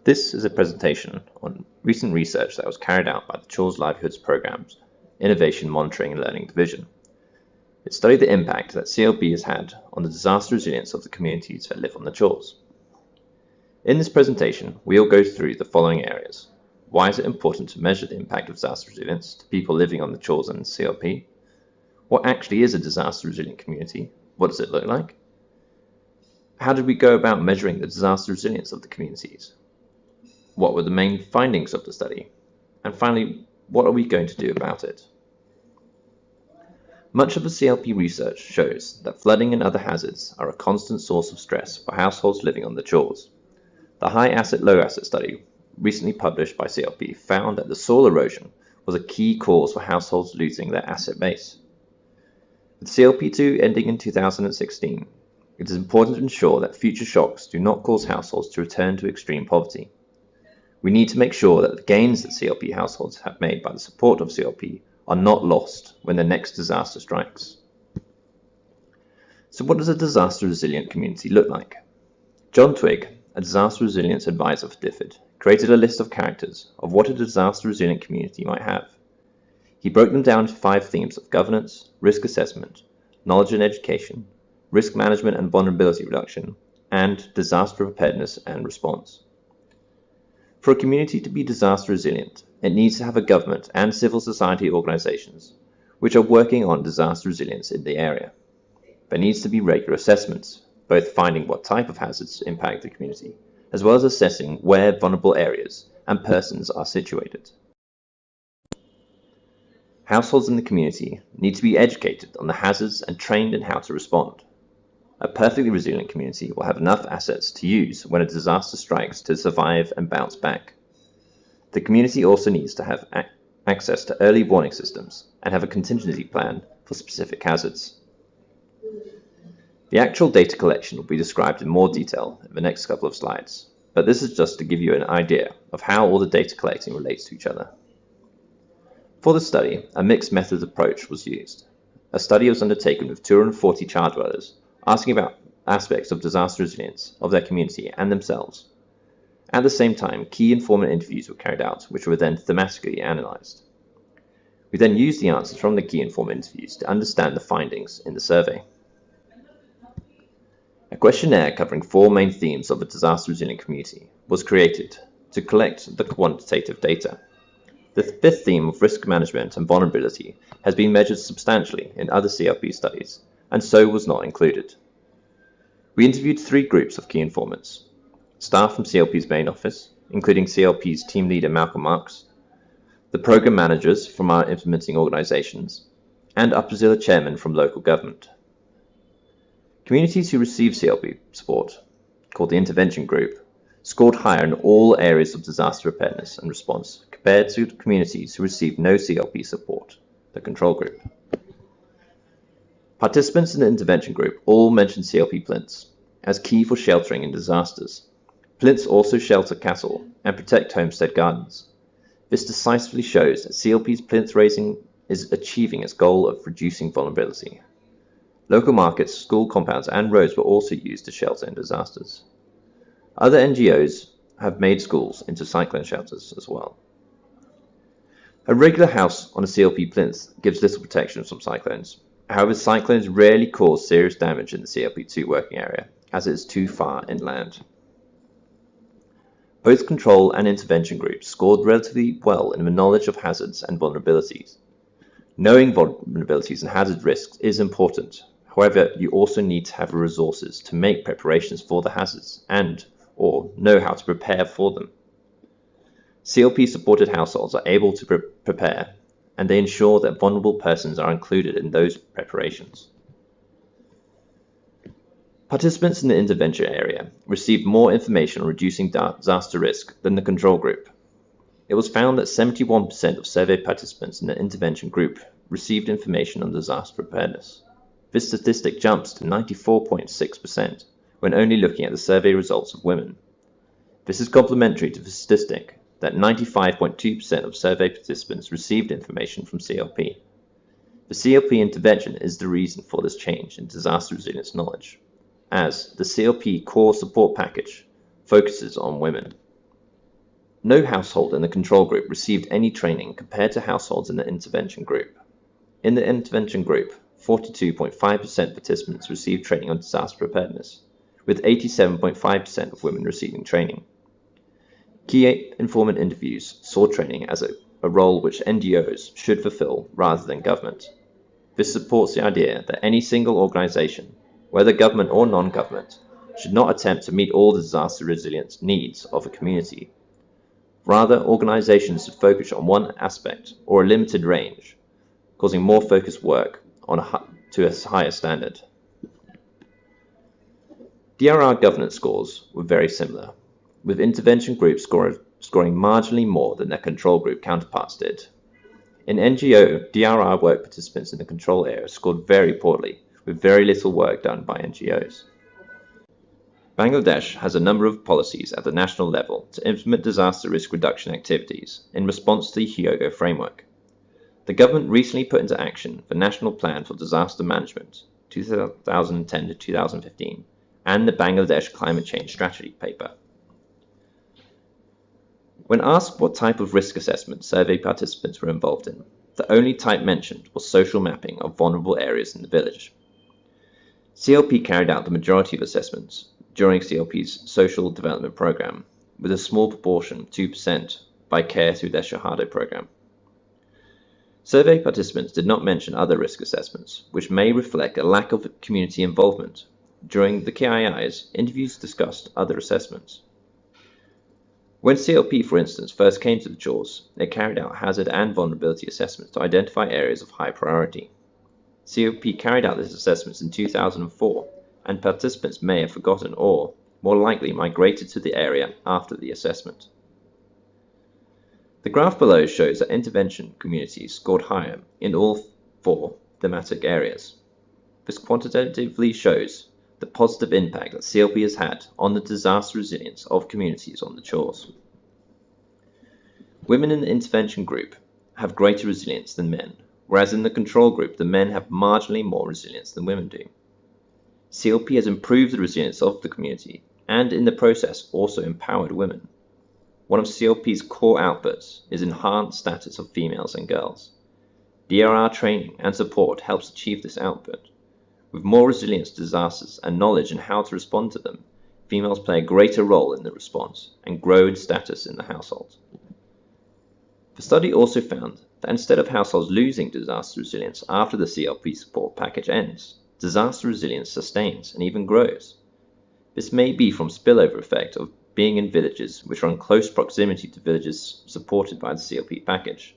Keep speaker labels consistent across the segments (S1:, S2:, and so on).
S1: This is a presentation on recent research that was carried out by the Chars Livelihoods Programme's Innovation Monitoring and Learning Division. It studied the impact that CLP has had on the disaster resilience of the communities that live on the Chars. In this presentation, we will go through the following areas. Why is it important to measure the impact of disaster resilience to people living on the Chars and CLP? What actually is a disaster resilient community? What does it look like? How did we go about measuring the disaster resilience of the communities? What were the main findings of the study? And finally, what are we going to do about it? Much of the CLP research shows that flooding and other hazards are a constant source of stress for households living on the Chars. The high asset, low asset study recently published by CLP found that the soil erosion was a key cause for households losing their asset base. With CLP2 ending in 2016, it is important to ensure that future shocks do not cause households to return to extreme poverty. We need to make sure that the gains that CLP households have made by the support of CLP are not lost when the next disaster strikes. So what does a disaster resilient community look like? John Twigg, a disaster resilience advisor for DFID, created a list of characters of what a disaster resilient community might have. He broke them down into 5 themes of governance, risk assessment, knowledge and education, risk management and vulnerability reduction, and disaster preparedness and response. For a community to be disaster resilient, it needs to have a government and civil society organizations which are working on disaster resilience in the area. There needs to be regular assessments, both finding what type of hazards impact the community, as well as assessing where vulnerable areas and persons are situated. Households in the community need to be educated on the hazards and trained in how to respond. A perfectly resilient community will have enough assets to use when a disaster strikes to survive and bounce back. The community also needs to have access to early warning systems and have a contingency plan for specific hazards. The actual data collection will be described in more detail in the next couple of slides, but this is just to give you an idea of how all the data collecting relates to each other. For the study, a mixed method approach was used. A study was undertaken with 240 Char dwellers, asking about aspects of disaster resilience of their community and themselves. At the same time, key informant interviews were carried out, which were then thematically analysed. We then used the answers from the key informant interviews to understand the findings in the survey. A questionnaire covering 4 main themes of a disaster resilient community was created to collect the quantitative data. The 5th theme of risk management and vulnerability has been measured substantially in other CLP studies, and so was not included. We interviewed 3 groups of key informants: staff from CLP's main office, including CLP's team leader Malcolm Marks, the program managers from our implementing organizations, and Upper Zilla chairmen from local government. Communities who received CLP support, called the intervention group, scored higher in all areas of disaster preparedness and response compared to communities who received no CLP support, the control group. Participants in the intervention group all mentioned CLP plinths as key for sheltering in disasters. Plinths also shelter cattle and protect homestead gardens. This decisively shows that CLP's plinth raising is achieving its goal of reducing vulnerability. Local markets, school compounds and roads were also used to shelter in disasters. Other NGOs have made schools into cyclone shelters as well. A regular house on a CLP plinth gives little protection from cyclones. However, cyclones rarely cause serious damage in the CLP2 working area, as it is too far inland. Both control and intervention groups scored relatively well in the knowledge of hazards and vulnerabilities. Knowing vulnerabilities and hazard risks is important. However, you also need to have the resources to make preparations for the hazards or know how to prepare for them. CLP-supported households are able to prepare, and they ensure that vulnerable persons are included in those preparations. Participants in the intervention area received more information on reducing disaster risk than the control group. It was found that 71% of survey participants in the intervention group received information on disaster preparedness. This statistic jumps to 94.6% when only looking at the survey results of women. This is complementary to the statistic that 95.2% of survey participants received information from CLP. The CLP intervention is the reason for this change in disaster resilience knowledge, as the CLP core support package focuses on women. No household in the control group received any training compared to households in the intervention group. In the intervention group, 42.5% participants received training on disaster preparedness, with 87.5% of women receiving training. Key informant interviews saw training as a role which NGOs should fulfill rather than government. This supports the idea that any single organisation, whether government or non-government, should not attempt to meet all the disaster resilience needs of a community. Rather, organisations should focus on one aspect or a limited range, causing more focused work to a higher standard. DRR governance scores were very similar, with intervention groups scoring marginally more than their control group counterparts did. In NGO, DRR work participants in the control area scored very poorly, with very little work done by NGOs. Bangladesh has a number of policies at the national level to implement disaster risk reduction activities in response to the Hyogo framework. The government recently put into action the National Plan for Disaster Management 2010 to 2015 and the Bangladesh Climate Change Strategy paper. When asked what type of risk assessment survey participants were involved in, the only type mentioned was social mapping of vulnerable areas in the village. CLP carried out the majority of assessments during CLP's Social Development Programme, with a small proportion, 2%, by CARE through their Shahada programme. Survey participants did not mention other risk assessments, which may reflect a lack of community involvement. During the KII's, interviews discussed other assessments. When CLP, for instance, first came to the Chars, they carried out hazard and vulnerability assessments to identify areas of high priority. CLP carried out these assessments in 2004, and participants may have forgotten or, more likely, migrated to the area after the assessment. The graph below shows that intervention communities scored higher in all 4 thematic areas. This quantitatively shows the positive impact that CLP has had on the disaster resilience of communities on the Chars. Women in the intervention group have greater resilience than men, whereas in the control group the men have marginally more resilience than women do. CLP has improved the resilience of the community and in the process also empowered women. One of CLP's core outputs is enhanced status of females and girls. DRR training and support helps achieve this output. With more resilience to disasters and knowledge in how to respond to them, females play a greater role in the response and grow in status in the household. The study also found that instead of households losing disaster resilience after the CLP support package ends, disaster resilience sustains and even grows. This may be from spillover effect of being in villages which are in close proximity to villages supported by the CLP package.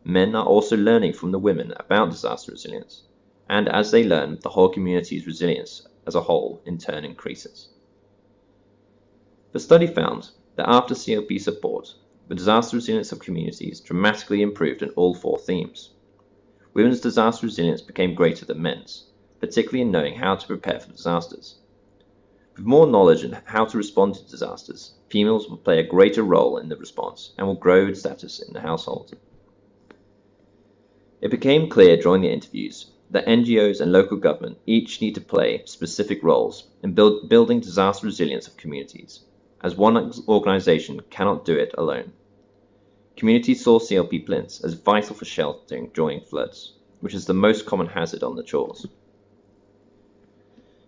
S1: Men are also learning from the women about disaster resilience, and as they learn, the whole community's resilience as a whole in turn increases. The study found that after CLP support, the disaster resilience of communities dramatically improved in all 4 themes. Women's disaster resilience became greater than men's, particularly in knowing how to prepare for disasters. With more knowledge on how to respond to disasters, females will play a greater role in the response and will grow in status in the household. It became clear during the interviews that NGOs and local government each need to play specific roles in building disaster resilience of communities, as one organisation cannot do it alone. Communities saw CLP plinths as vital for sheltering during floods, which is the most common hazard on the Chars.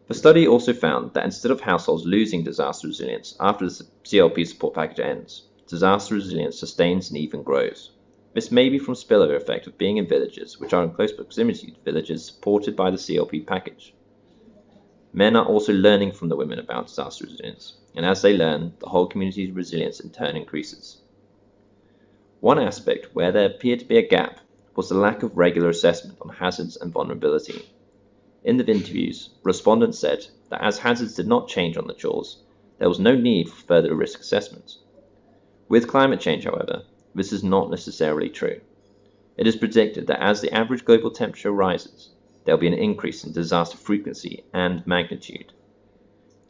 S1: The study also found that instead of households losing disaster resilience after the CLP support package ends, disaster resilience sustains and even grows. This may be from spillover effect of being in villages which are in close proximity to villages supported by the CLP package. Men are also learning from the women about disaster resilience, and as they learn, the whole community's resilience in turn increases. One aspect where there appeared to be a gap was the lack of regular assessment on hazards and vulnerability. In the interviews, respondents said that as hazards did not change on the Chars, there was no need for further risk assessments. With climate change, however, this is not necessarily true. It is predicted that as the average global temperature rises, there will be an increase in disaster frequency and magnitude.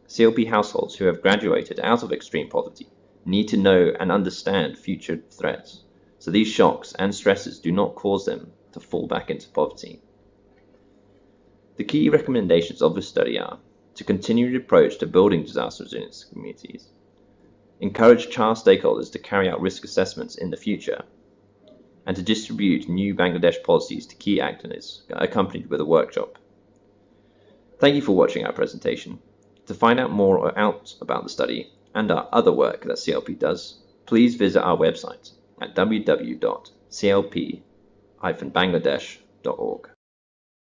S1: CLP households who have graduated out of extreme poverty need to know and understand future threats, so these shocks and stresses do not cause them to fall back into poverty. The key recommendations of this study are to continue the approach to building disaster resilience communities, encourage Char stakeholders to carry out risk assessments in the future, and to distribute new Bangladesh policies to key actors, accompanied with a workshop. Thank you for watching our presentation. To find out more about the study and our other work that CLP does, please visit our website at www.clp-bangladesh.org.